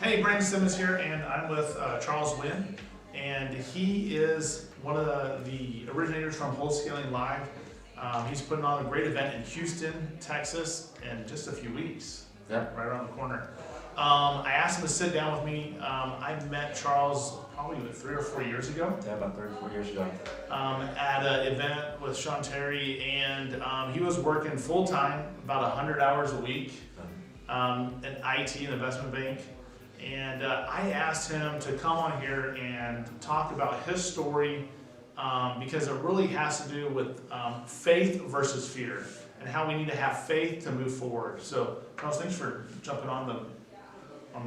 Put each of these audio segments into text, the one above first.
Hey, Brandon Simmons here, and I'm with Charles Wynn, and he is one of the originators from Wholesaling Live. He's putting on a great event in Houston, Texas, in just a few weeks, Yep. right around the corner. I asked him to sit down with me. I met Charles probably 3 or 4 years ago. Yeah, about 3 or 4 years ago. At an event with Sean Terry, and he was working full time, about 100 hours a week, in IT and investment bank. And I asked him to come on here and talk about his story because it really has to do with faith versus fear and how we need to have faith to move forward. So, Charles, thanks for jumping on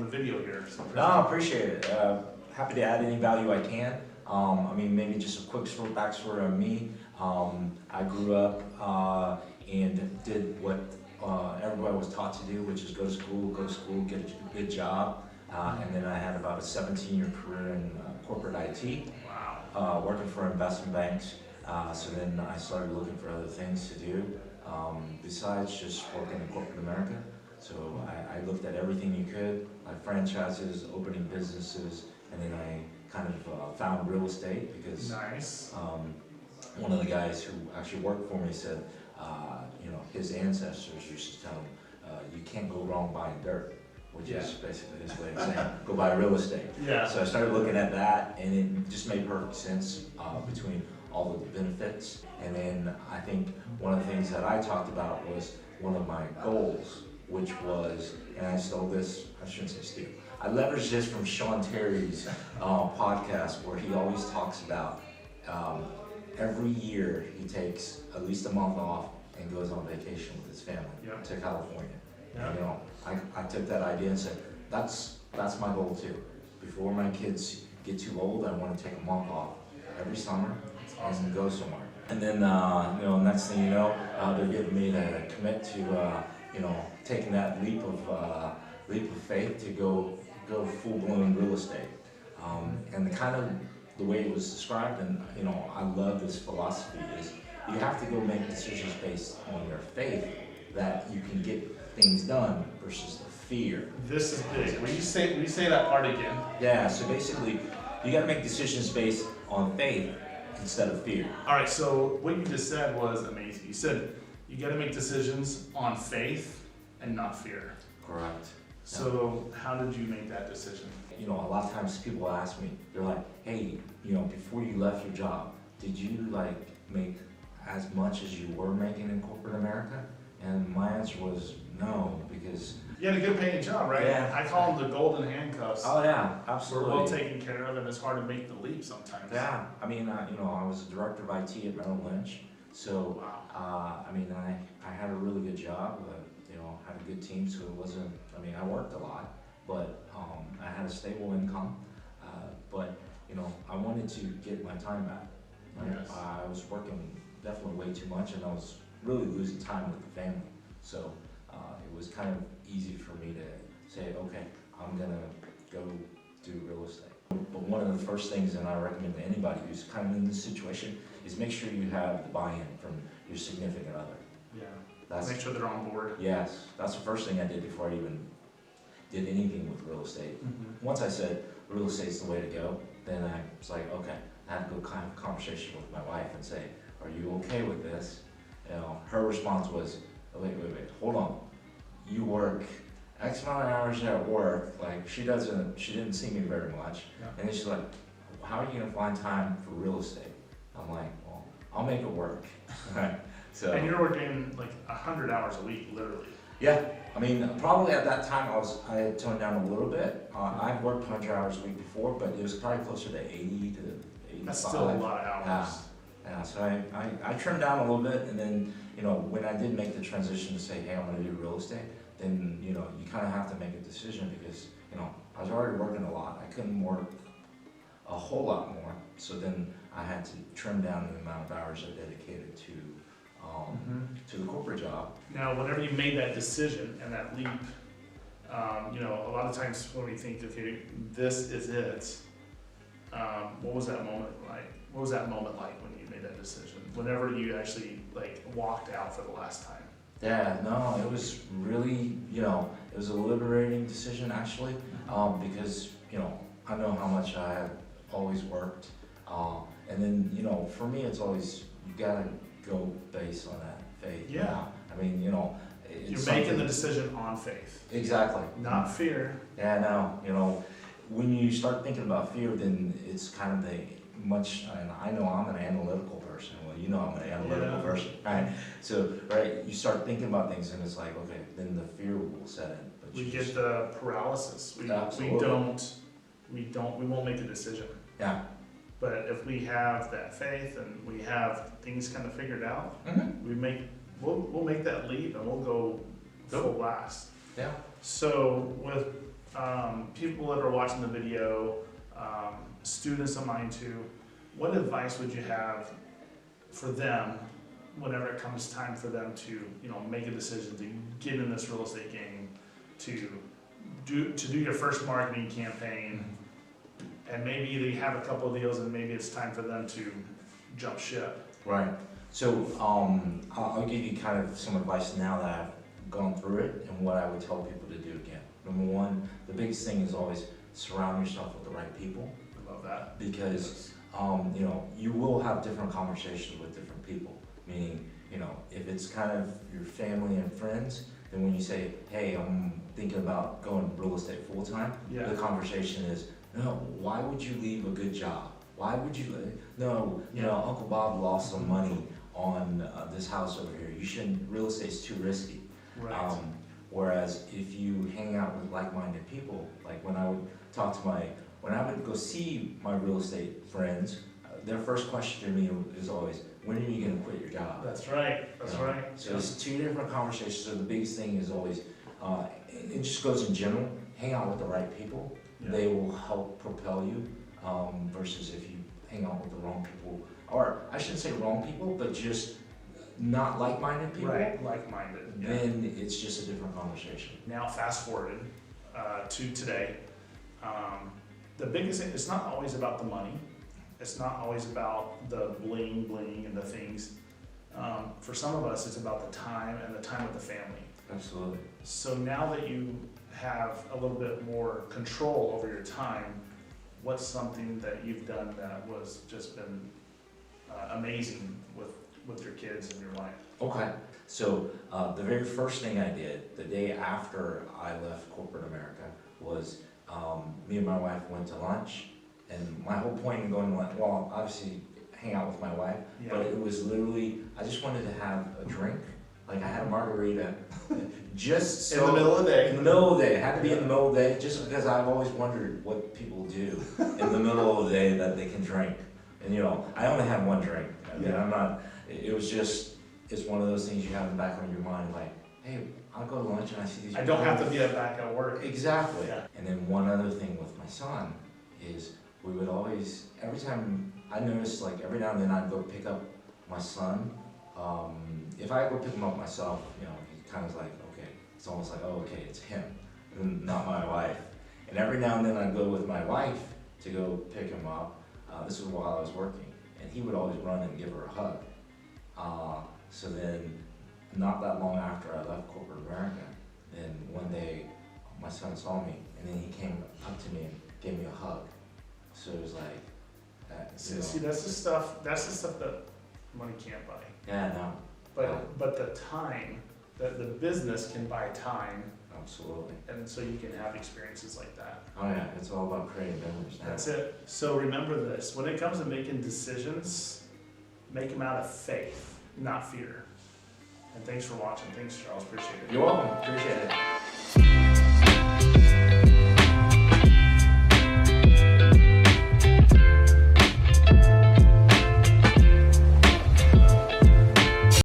the video here. So No, I appreciate it. Happy to add any value I can. Maybe just a quick backstory on me. I grew up and did what everybody was taught to do, which is go to school, get a good job. And then I had about a 17-year career in corporate IT, working for investment banks. So then I started looking for other things to do besides just working in corporate America. So I looked at everything you could, like franchises, opening businesses, and then I kind of found real estate because nice. One of the guys who actually worked for me said, his ancestors used to tell him, you can't go wrong buying dirt. Which is basically his way of saying, go buy real estate. Yeah. So I started looking at that, and it just made perfect sense between all of the benefits. And then I think one of the things that I talked about was one of my goals, which was, and I stole this, I shouldn't say steal, I leveraged this from Sean Terry's podcast where he always talks about every year he takes at least a month off and goes on vacation with his family to California. And, I took that idea and said, that's my goal too. Before my kids get too old, I want to take a month off every summer and go somewhere. And then, next thing you know, they're getting me to commit to, taking that leap of faith to go full-blown real estate. And the way it was described, and I love this philosophy, is you have to go make decisions based on your faith that you can get things done versus the fear. This is big. Will you say that part again? Yeah, so basically, you gotta make decisions based on faith instead of fear. All right, so what you just said was amazing. You said you gotta make decisions on faith and not fear. Correct. So how did you make that decision? A lot of times people ask me, they're like, hey, before you left your job, did you make as much as you were making in corporate America? And my answer was no, because you had a good paying job, right? Yeah. I call them the golden handcuffs. Oh yeah, absolutely. We're well taken care of, and it's hard to make the leap sometimes. Yeah, I was a director of IT at Merrill Lynch, so I had a really good job. Had a good team, so it wasn't. I worked a lot, but I had a stable income. But I wanted to get my time back. Yes. I was working definitely way too much, and I was really losing time with the family. So it was kind of easy for me to say, okay, I'm gonna go do real estate. But one of the first things that I recommend to anybody who's kind of in this situation is make sure you have the buy-in from your significant other. Yeah. Make sure they're on board. Yes, that's the first thing I did before I even did anything with real estate. Mm-hmm. Once I said real estate's the way to go, then I was like, okay, I had to go kind of conversation with my wife and say, are you okay with this? Her response was, wait, hold on. You work X amount of hours at work, she didn't see me very much. Yeah. And then she's like, how are you gonna find time for real estate? I'm like, well, I'll make it work. Right. So. And you're working 100 hours a week, literally. Yeah, probably at that time I had toned down a little bit. I've worked 100 hours a week before, but it was probably closer to 80 to 85. That's still a lot of hours. Yeah, so I trimmed down a little bit, and then, when I did make the transition to say, hey, I'm gonna do real estate, then, you kind of have to make a decision because, I was already working a lot. I couldn't work a whole lot more, so then I had to trim down the amount of hours I dedicated to the corporate job. Now, whenever you made that decision and that leap, a lot of times when we think, okay, this is it, what was that moment like? What was that moment like when you made that decision? Whenever you actually walked out for the last time? Yeah, no, it was really, it was a liberating decision actually, because, I know how much I have always worked. And then, for me, it's always, you gotta go based on that faith. Yeah. I mean, it's You're making something- the decision on faith, Exactly. not fear. Yeah, no, when you start thinking about fear, then it's kind of and I know I'm an analytical person, well, I'm an analytical Yeah. person, right? So, right, you start thinking about things and it's like, okay, then the fear will set in. But We you get just- the paralysis. We Absolutely. we won't make the decision. Yeah. But if we have that faith and we have things kind of figured out, Mm-hmm. we'll make that leap and we'll go full blast. Yeah. So with people that are watching the video, students of mine too, what advice would you have for them whenever it comes time for them to make a decision to get in this real estate game, to do your first marketing campaign, and maybe they have a couple of deals and maybe it's time for them to jump ship? Right. So I'll give you kind of some advice now that I've gone through it and what I would tell people to do again. Number one, the biggest thing is always surround yourself with the right people. I love that. Because you will have different conversations with different people. Meaning, if it's kind of your family and friends, then when you say, hey, I'm thinking about going real estate full time, Yeah. the conversation is, no, why would you leave a good job? Why would you, Uncle Bob lost some money on this house over here. You shouldn't, real estate's too risky. Right. Whereas if you hang out with like-minded people, like when I would go see my real estate friends, their first question to me is always, when are you gonna quit your job? That's right. That's right. So it's two different conversations. So the biggest thing is always, it just goes in general, hang out with the right people. Yeah. They will help propel you, versus if you hang out with the wrong people, or I shouldn't say wrong people, but just not like-minded people. Right. Like-minded. Yeah. Then it's just a different conversation. Now fast forwarded to today. The biggest thing, it's not always about the money. It's not always about the bling bling and the things. For some of us, it's about the time and the time with the family. Absolutely. So now that you have a little bit more control over your time, what's something that you've done that was just been amazing with your kids and your wife? Okay. So the very first thing I did the day after I left corporate America was me and my wife went to lunch, and my whole point in going to lunch, well, obviously hang out with my wife, but it was literally, I just wanted to have a drink. Like I had a margarita, just so, in the middle of the day. In the middle of the day, it had to be in the middle of the day, just because I've always wondered what people do in the middle of the day that they can drink. And I only had one drink. I mean, it was just, it's one of those things you have in the back of your mind, like, hey, I'll go to lunch and I see these I don't have to be back at work. Exactly. Yeah. And then one other thing with my son is we would always, every time I noticed, like every now and then I'd go pick up my son. If I go pick him up myself, he kind of like, okay, it's almost like, oh, okay, it's him, and not my wife. And every now and then I'd go with my wife to go pick him up. This was while I was working, and he would always run and give her a hug. So then, not that long after I left corporate America, then one day my son saw me, and then he came up to me and gave me a hug. So it was like that. See, that's the stuff that money can't buy. Yeah, no. But the time, the business can buy time, Absolutely. and so you can have experiences like that. Oh yeah, it's all about creating memories now. That's it. So remember this, when it comes to making decisions, make them out of faith, not fear. And thanks for watching. Thanks, Charles. Appreciate it. You're welcome. Appreciate it.